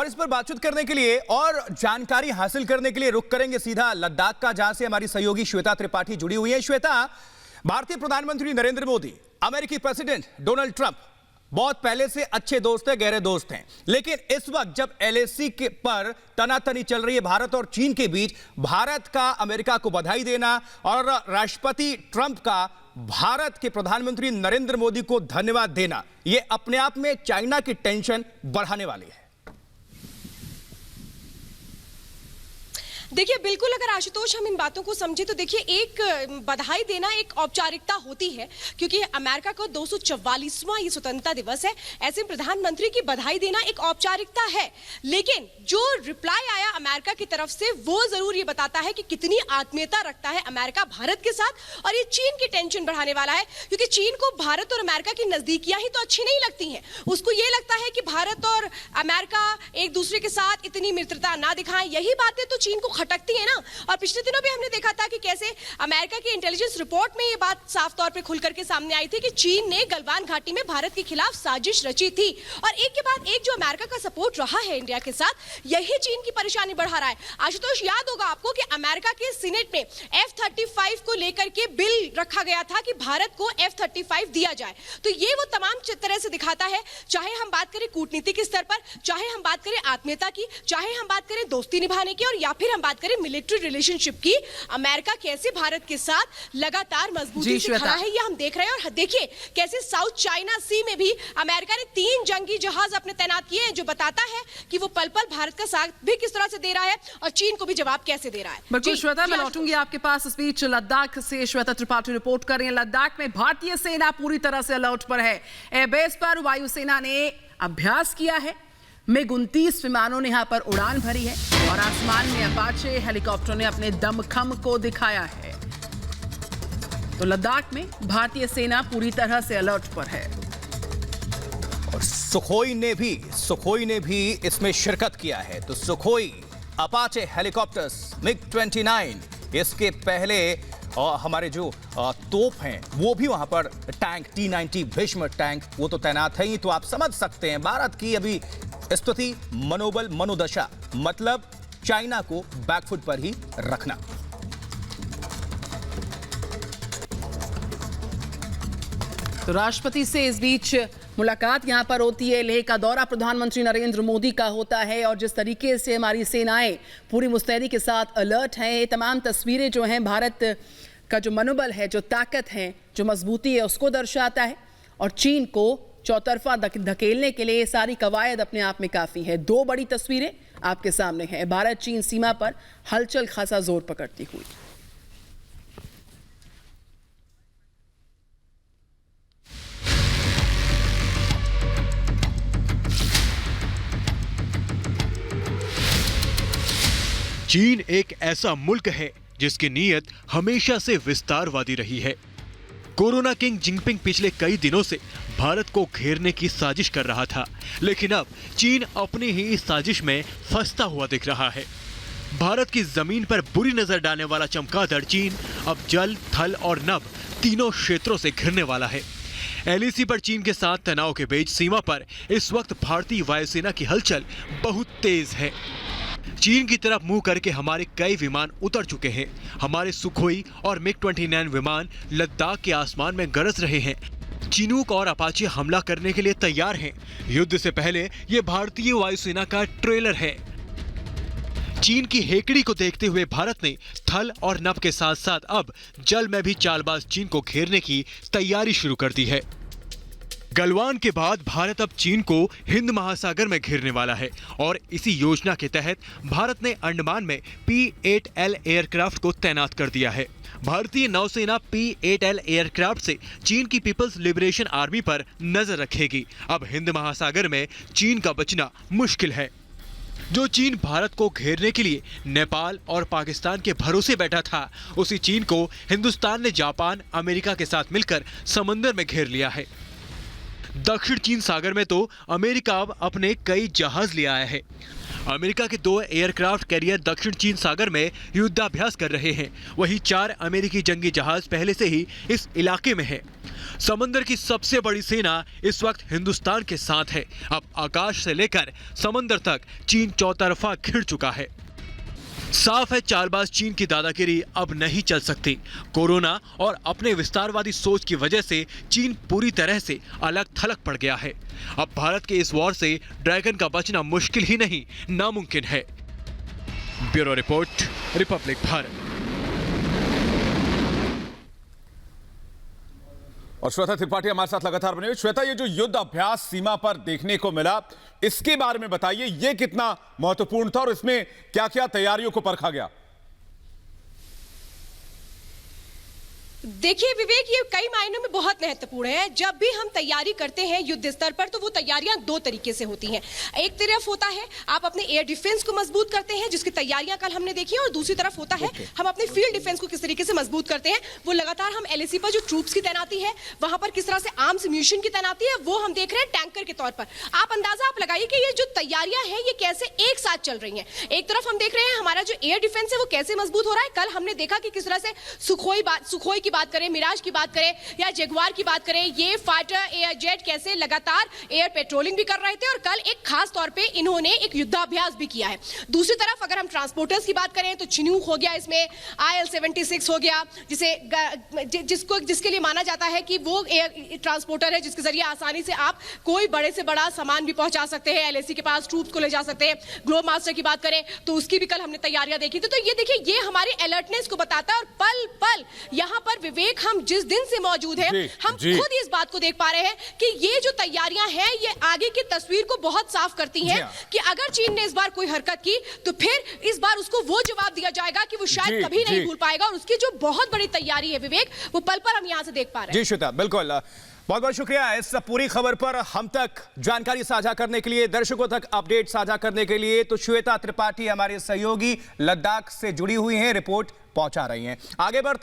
और इस पर बातचीत करने के लिए और जानकारी हासिल करने के लिए रुख करेंगे सीधा लद्दाख का, जहां से हमारी सहयोगी श्वेता त्रिपाठी जुड़ी हुई है। श्वेता, भारतीय प्रधानमंत्री नरेंद्र मोदी, अमेरिकी प्रेसिडेंट डोनाल्ड ट्रंप बहुत पहले से अच्छे दोस्त हैं, गहरे दोस्त हैं, लेकिन इस वक्त जब एलएसी के पर तनातनी चल रही है भारत और चीन के बीच, भारत का अमेरिका को बधाई देना और राष्ट्रपति ट्रंप का भारत के प्रधानमंत्री नरेंद्र मोदी को धन्यवाद देना, यह अपने आप में चाइना की टेंशन बढ़ाने वाली है। देखिए, बिल्कुल अगर आशुतोष हम इन बातों को समझे तो देखिए, एक बधाई देना एक औपचारिकता होती है, क्योंकि अमेरिका का 244वां ये स्वतंत्रता दिवस है। ऐसे प्रधानमंत्री की बधाई देना एक औपचारिकता है, लेकिन जो रिप्लाई आया अमेरिका की तरफ से वो जरूर ये बताता है कि कितनी आत्मीयता रखता है अमेरिका भारत के साथ, और ये चीन की टेंशन बढ़ाने वाला है, क्योंकि चीन को भारत और अमेरिका की नजदीकियां ही तो अच्छी नहीं लगती हैं। उसको ये लगता है कि भारत और अमेरिका एक दूसरे के साथ इतनी मित्रता ना दिखाएं। यही बातें तो चीन को खटकती है ना। और पिछले दिनों भी हमने देखा था कि कैसे अमेरिका की इंटेलिजेंस रिपोर्ट में ये बात साफ तौर पे खुल करके सामने आई थी कि चीन ने गलवान घाटी में भारत के खिलाफ साजिश रची थी, और एक के बाद एक जो अमेरिका का सपोर्ट रहा है इंडिया के साथ, यही चीन की परेशानी बढ़ा रहा है। आशुतोष, याद होगा आपको कि अमेरिका के सीनेट में F-35 को लेकर के बिल रखा गया था कि भारत को F-35 दिया जाए। तो ये वो तमाम तरह से दिखाता है, चाहे हम बात करें कूटनीतिक स्तर पर, चाहे हम बात करें आत्मीयता की, चाहे हम बात करें दोस्ती निभाने की, और या फिर हम बात करें मिलिट्री रिलेशनशिप की, अमेरिका कैसे भारत के साथ लगातार मजबूती से खड़ा है, ये हम देख रहे हैं। और देखिए कैसे साउथ चाइना सी में भी अमेरिका ने 3 जंगी जहाज अपने तैनात किए हैं, जो बताता है कि वो पल पल भारत का साथ भी किस तरह से दे रहा है और चीन को भी जवाब कैसे दे रहा है। बिल्कुल श्वेता, मैं लौटूंगी आपके पास। इस बीच लद्दाख से श्वेता त्रिपाठी रिपोर्ट कर रही हैं। लद्दाख में भारतीय सेना पूरी तरह से अलर्ट पर है। एयरबेस पर वायुसेना ने अभ्यास किया है। MiG-29 विमानों ने यहां पर उड़ान भरी है और आसमान में अपाचे हेलीकॉप्टर ने अपने दमखम को दिखाया है। तो लद्दाख में भारतीय सेना पूरी तरह से अलर्ट पर है। और सुखोई ने भी इसमें शिरकत किया है। तो सुखोई, अपाचे हेलीकॉप्टर्स, MiG-29, इसके पहले हमारे जो तोप हैं वो भी वहां पर, टैंक T-90 भीष्म टैंक वो तो तैनात है ही। तो आप समझ सकते हैं भारत की अभी स्थिति, मनोबल, मनोदशा, मतलब चाइना को बैकफुट पर ही रखना। तो राष्ट्रपति से इस बीच मुलाकात यहां पर होती है। लेह का दौरा प्रधानमंत्री नरेंद्र मोदी का होता है, और जिस तरीके से हमारी सेनाएं पूरी मुस्तैदी के साथ अलर्ट हैं, ये तमाम तस्वीरें जो हैं भारत का जो मनोबल है, जो ताकत है, जो मजबूती है, उसको दर्शाता है। और चीन को चौतरफा धकेलने के लिए ये सारी कवायद अपने आप में काफ़ी है। 2 बड़ी तस्वीरें आपके सामने हैं। भारत चीन सीमा पर हलचल खासा जोर पकड़ती हुई। चीन एक ऐसा मुल्क है जिसकी नीयत हमेशा से विस्तारवादी रही है। कोरोना किंग जिनपिंग पिछले कई दिनों से भारत को घेरने की साजिश कर रहा था, लेकिन अब चीन अपनी ही इस साजिश में फंसता हुआ दिख रहा है। भारत की जमीन पर बुरी नजर डालने वाला चमगादड़ चीन अब जल, थल और नभ तीनों क्षेत्रों से घिरने वाला है। एलएसी पर चीन के साथ तनाव के बीच सीमा पर इस वक्त भारतीय वायुसेना की हलचल बहुत तेज है। चीन की तरफ मुंह करके हमारे कई विमान उतर चुके हैं। हमारे सुखोई और MiG-29 विमान लद्दाख के आसमान में गरज रहे हैं। चिनूक और अपाचे हमला करने के लिए तैयार हैं। युद्ध से पहले ये भारतीय वायुसेना का ट्रेलर है। चीन की हेकड़ी को देखते हुए भारत ने थल और नभ के साथ साथ अब जल में भी चालबाज चीन को घेरने की तैयारी शुरू कर दी है। गलवान के बाद भारत अब चीन को हिंद महासागर में घेरने वाला है, और इसी योजना के तहत भारत ने अंडमान में P-8L एयरक्राफ्ट को तैनात कर दिया है। भारतीय नौसेना P-8L एयरक्राफ्ट से चीन की पीपल्स लिबरेशन आर्मी पर नजर रखेगी। अब हिंद महासागर में चीन का बचना मुश्किल है। जो चीन भारत को घेरने के लिए नेपाल और पाकिस्तान के भरोसे बैठा था, उसी चीन को हिंदुस्तान ने जापान, अमेरिका के साथ मिलकर समंदर में घेर लिया है। दक्षिण चीन सागर में तो अमेरिका अब अपने कई जहाज ले आया है। अमेरिका के 2 एयरक्राफ्ट कैरियर दक्षिण चीन सागर में युद्धाभ्यास कर रहे हैं। वहीं 4 अमेरिकी जंगी जहाज पहले से ही इस इलाके में हैं। समंदर की सबसे बड़ी सेना इस वक्त हिंदुस्तान के साथ है। अब आकाश से लेकर समंदर तक चीन चौतरफा घिर चुका है। साफ है, चालबाज चीन की दादागिरी अब नहीं चल सकती। कोरोना और अपने विस्तारवादी सोच की वजह से चीन पूरी तरह से अलग थलग पड़ गया है। अब भारत के इस वॉर से ड्रैगन का बचना मुश्किल ही नहीं, नामुमकिन है। Bureau report, Republic Bharat. और श्वेता त्रिपाठी हमारे साथ लगातार बने हुए। श्वेता, ये जो युद्ध अभ्यास सीमा पर देखने को मिला, इसके बारे में बताइए, ये कितना महत्वपूर्ण था और इसमें क्या क्या तैयारियों को परखा गया? देखिए विवेक, ये कई मायनों में बहुत महत्वपूर्ण है। जब भी हम तैयारी करते हैं युद्ध स्तर पर, तो वो तैयारियां दो तरीके से होती हैं। एक तरफ होता है आप अपने एयर डिफेंस को मजबूत करते हैं, जिसकी तैयारियां कल हमने देखी, और दूसरी तरफ होता है हम अपने फील्ड डिफेंस को किस तरीके से मजबूत करते हैं। वो लगातार हम LAC पर जो ट्रूप्स की तैनाती है, वहां पर किस तरह से आर्म्स म्यूनिशन की तैनाती है, वो हम देख रहे हैं टैंकर के तौर पर। आप अंदाजा लगाइए कि ये जो तैयारियां हैं, ये कैसे एक साथ चल रही हैं। एक तरफ हम देख रहे हैं हमारा जो एयर डिफेंस है वो कैसे मजबूत हो रहा है। कल हमने देखा कि किस तरह से सुखोई की बात करें, मिराज की बात करें या जगुआर की बात करें, ये फाइटर एयर जेट कैसे लगातार एयर पेट्रोलिंग भी कर रहे थे, और कल एक खास तौर पे इन्होंने एक युद्धाभ्यास भी किया है। दूसरी तरफ अगर हम ट्रांसपोर्टर्स की बात करें तो चिनूक हो गया, इसमें IL-76 हो गया, जिसके लिए माना जाता है कि वो एयर ट्रांसपोर्टर है जिसके जरिए आसानी से आप कोई बड़े से बड़ा सामान भी पहुंचा सकते हैं, LAC के पास ट्रूप्स को ले जा सकते हैं। ग्लोब मास्टर की बात करें तो उसकी भी कल हमने तैयारियां देखी थी। तो ये देखिए, ये हमारे अलर्टनेस को बताता है, और पल पल यहां पर विवेक हम जिस दिन से मौजूद हैं, हम खुद इस बात को देख पा रहे हैं कि ये जो तैयारियां हैं, ये आगे की तस्वीर को बहुत साफ करती हैं कि अगर चीन ने इस बार कोई हरकत की तो फिर इस बार उसको वो जवाब दिया जाएगा कि वो शायद कभी नहीं भूल पाएगा। और उसकी जो बहुत बड़ी तैयारी है विवेक, वो पल पर हम यहां से देख पा रहे हैं। जी श्वेता, बिल्कुल, बहुत बहुत शुक्रिया इस पूरी खबर पर हम तक जानकारी साझा करने के लिए, दर्शकों तक अपडेट साझा करने के लिए। तो श्वेता त्रिपाठी हमारे सहयोगी लद्दाख से जुड़ी हुई हैं, रिपोर्ट पहुंचा रही हैं। आगे बढ़ते हैं।